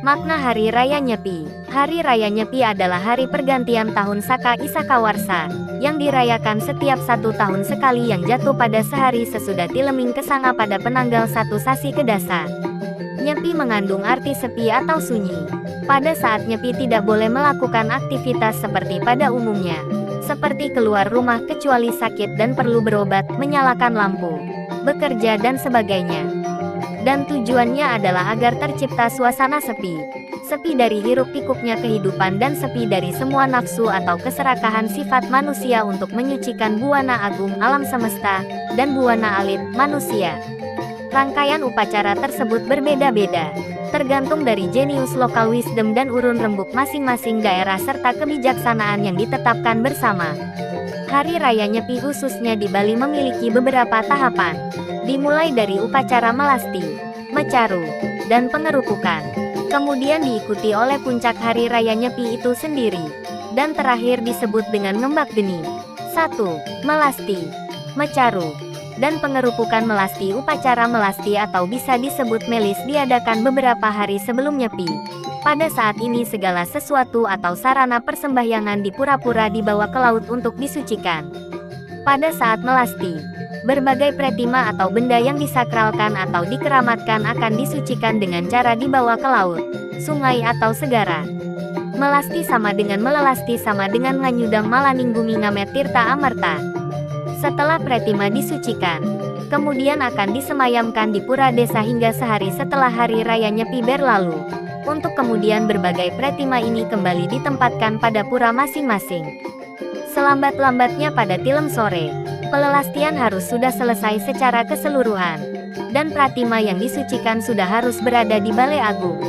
Makna Hari Raya Nyepi. Hari Raya Nyepi adalah hari pergantian tahun Saka Isakawarsa, yang dirayakan setiap 1 tahun sekali yang jatuh pada sehari sesudah Tileming Kesanga pada penanggal 1 Sasi Kedasa. Nyepi mengandung arti sepi atau sunyi. Pada saat Nyepi tidak boleh melakukan aktivitas seperti pada umumnya, seperti keluar rumah kecuali sakit dan perlu berobat, menyalakan lampu, bekerja dan sebagainya. Dan tujuannya adalah agar tercipta suasana sepi. Sepi dari hiruk-pikuknya kehidupan dan sepi dari semua nafsu atau keserakahan sifat manusia untuk menyucikan buana agung alam semesta, dan buana alit, manusia. Rangkaian upacara tersebut berbeda-beda, tergantung dari jenius lokal wisdom dan urun rembuk masing-masing daerah serta kebijaksanaan yang ditetapkan bersama. Hari Raya Nyepi khususnya di Bali memiliki beberapa tahapan. Dimulai dari upacara melasti, mecaru, dan pengerupukan. Kemudian diikuti oleh puncak Hari Raya Nyepi itu sendiri. Dan terakhir disebut dengan ngembak geni. 1. Melasti, mecaru, dan pengerupukan melasti. Upacara melasti atau bisa disebut melis diadakan beberapa hari sebelum Nyepi. Pada saat ini segala sesuatu atau sarana persembahyangan di pura-pura dibawa ke laut untuk disucikan. Pada saat melasti, berbagai pretima atau benda yang disakralkan atau dikeramatkan akan disucikan dengan cara dibawa ke laut, sungai atau segara. Melasti sama dengan melelasti sama dengan nganyudang malaninggungi ngamet tirta amerta. Setelah pretima disucikan, kemudian akan disemayamkan di pura desa hingga sehari setelah Hari Raya Nyepi berlalu. Untuk kemudian berbagai pretima ini kembali ditempatkan pada pura masing-masing. Selambat-lambatnya pada Tilem sore, pelelastian harus sudah selesai secara keseluruhan, dan pratima yang disucikan sudah harus berada di Balai Agung.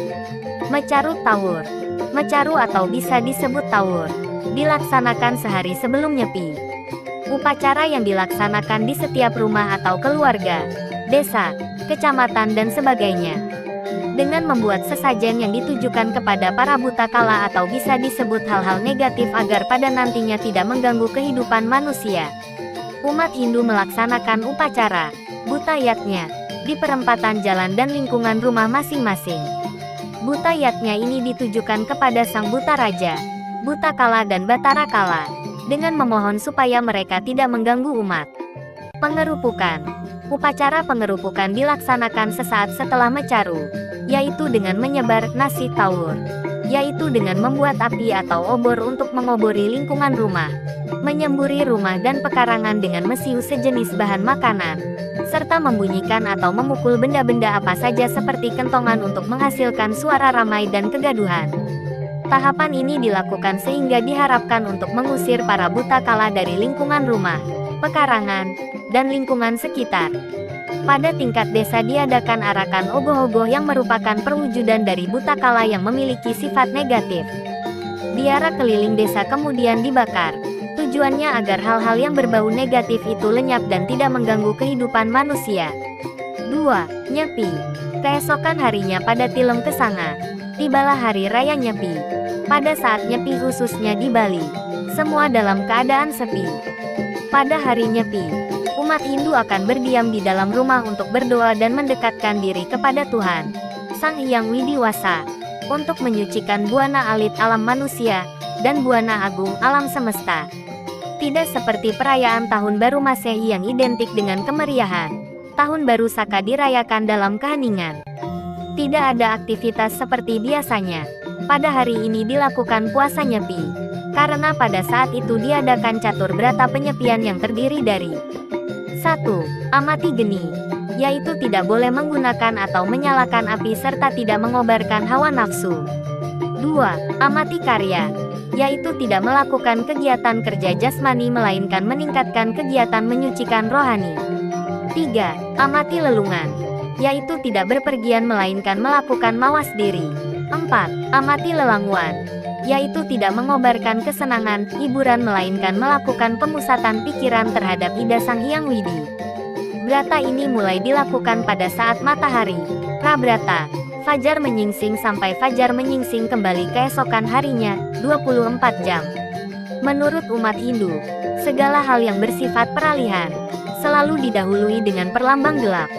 Mecaru Tawur. Mecaru atau bisa disebut Tawur, dilaksanakan sehari sebelum Nyepi. Upacara yang dilaksanakan di setiap rumah atau keluarga, desa, kecamatan dan sebagainya, dengan membuat sesajen yang ditujukan kepada para buta kala atau bisa disebut hal-hal negatif agar pada nantinya tidak mengganggu kehidupan manusia. Umat Hindu melaksanakan upacara butayatnya di perempatan jalan dan lingkungan rumah masing-masing. Butayatnya ini ditujukan kepada Sang Buta Raja, Buta Kala dan Batara Kala, dengan memohon supaya mereka tidak mengganggu umat. Pengerupukan. Upacara pengerupukan dilaksanakan sesaat setelah mecaru, yaitu dengan menyebar nasi tawur, yaitu dengan membuat api atau obor untuk mengobori lingkungan rumah, menyemburi rumah dan pekarangan dengan mesiu sejenis bahan makanan, serta membunyikan atau memukul benda-benda apa saja seperti kentongan untuk menghasilkan suara ramai dan kegaduhan. Tahapan ini dilakukan sehingga diharapkan untuk mengusir para buta kala dari lingkungan rumah, pekarangan, dan lingkungan sekitar. Pada tingkat desa diadakan arakan ogoh-ogoh yang merupakan perwujudan dari buta kala yang memiliki sifat negatif. Biara keliling desa kemudian dibakar. Tujuannya agar hal-hal yang berbau negatif itu lenyap dan tidak mengganggu kehidupan manusia. 2. Nyepi. Keesokan harinya pada Tilem Kesanga, tibalah Hari Raya Nyepi. Pada saat Nyepi khususnya di Bali, semua dalam keadaan sepi. Pada hari Nyepi, umat Hindu akan berdiam di dalam rumah untuk berdoa dan mendekatkan diri kepada Tuhan, Sang Hyang Widiwasa, untuk menyucikan buana alit alam manusia, dan buana agung alam semesta. Tidak seperti perayaan Tahun Baru Masehi yang identik dengan kemeriahan, Tahun Baru Saka dirayakan dalam keheningan. Tidak ada aktivitas seperti biasanya. Pada hari ini dilakukan puasa Nyepi, karena pada saat itu diadakan catur berata penyepian yang terdiri dari 1. Amati geni, yaitu tidak boleh menggunakan atau menyalakan api serta tidak mengobarkan hawa nafsu. 2. Amati karya, yaitu tidak melakukan kegiatan kerja jasmani melainkan meningkatkan kegiatan menyucikan rohani. 3. Amati lelungan, yaitu tidak berpergian melainkan melakukan mawas diri. 4. Amati lelangguan, yaitu tidak mengobarkan kesenangan, hiburan melainkan melakukan pemusatan pikiran terhadap Ida Sang Hyang Widi. Brata ini mulai dilakukan pada saat matahari prabrata, fajar menyingsing sampai fajar menyingsing kembali keesokan harinya, 24 jam. Menurut umat Hindu, segala hal yang bersifat peralihan selalu didahului dengan perlambang gelap.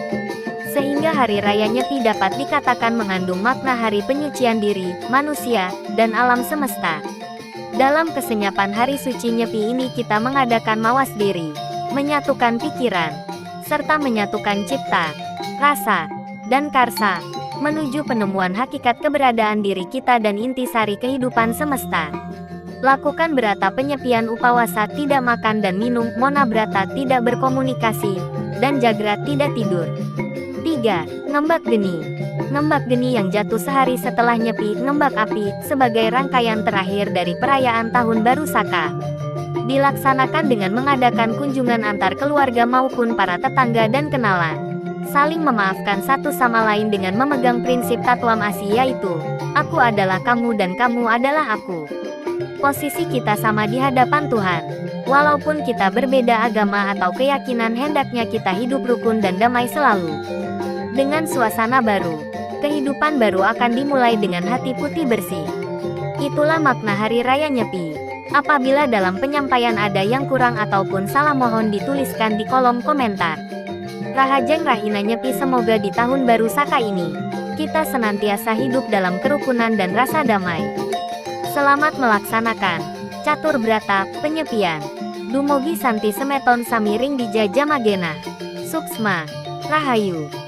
Sehingga Hari Raya Nyepi dapat dikatakan mengandung makna hari penyucian diri, manusia, dan alam semesta. Dalam kesenyapan hari suci Nyepi ini kita mengadakan mawas diri, menyatukan pikiran, serta menyatukan cipta, rasa, dan karsa, menuju penemuan hakikat keberadaan diri kita dan intisari kehidupan semesta. Lakukan berata penyepian upawasa tidak makan dan minum, mona brata tidak berkomunikasi, dan jagrat tidak tidur. 3. Ngembak Geni. Ngembak Geni yang jatuh sehari setelah Nyepi, ngembak api, sebagai rangkaian terakhir dari perayaan Tahun Baru Saka. Dilaksanakan dengan mengadakan kunjungan antar keluarga maupun para tetangga dan kenalan. Saling memaafkan satu sama lain dengan memegang prinsip Tatwam Asi, yaitu, aku adalah kamu dan kamu adalah aku. Posisi kita sama di hadapan Tuhan. Walaupun kita berbeda agama atau keyakinan, hendaknya kita hidup rukun dan damai selalu. Dengan suasana baru, kehidupan baru akan dimulai dengan hati putih bersih. Itulah makna Hari Raya Nyepi. Apabila dalam penyampaian ada yang kurang ataupun salah, mohon dituliskan di kolom komentar. Rahajeng Rahina Nyepi, semoga di tahun baru Saka ini, kita senantiasa hidup dalam kerukunan dan rasa damai. Selamat melaksanakan catur brata penyepian. Dumugi Santi Semeton Samiring Dija Jamagena. Suksma Rahayu.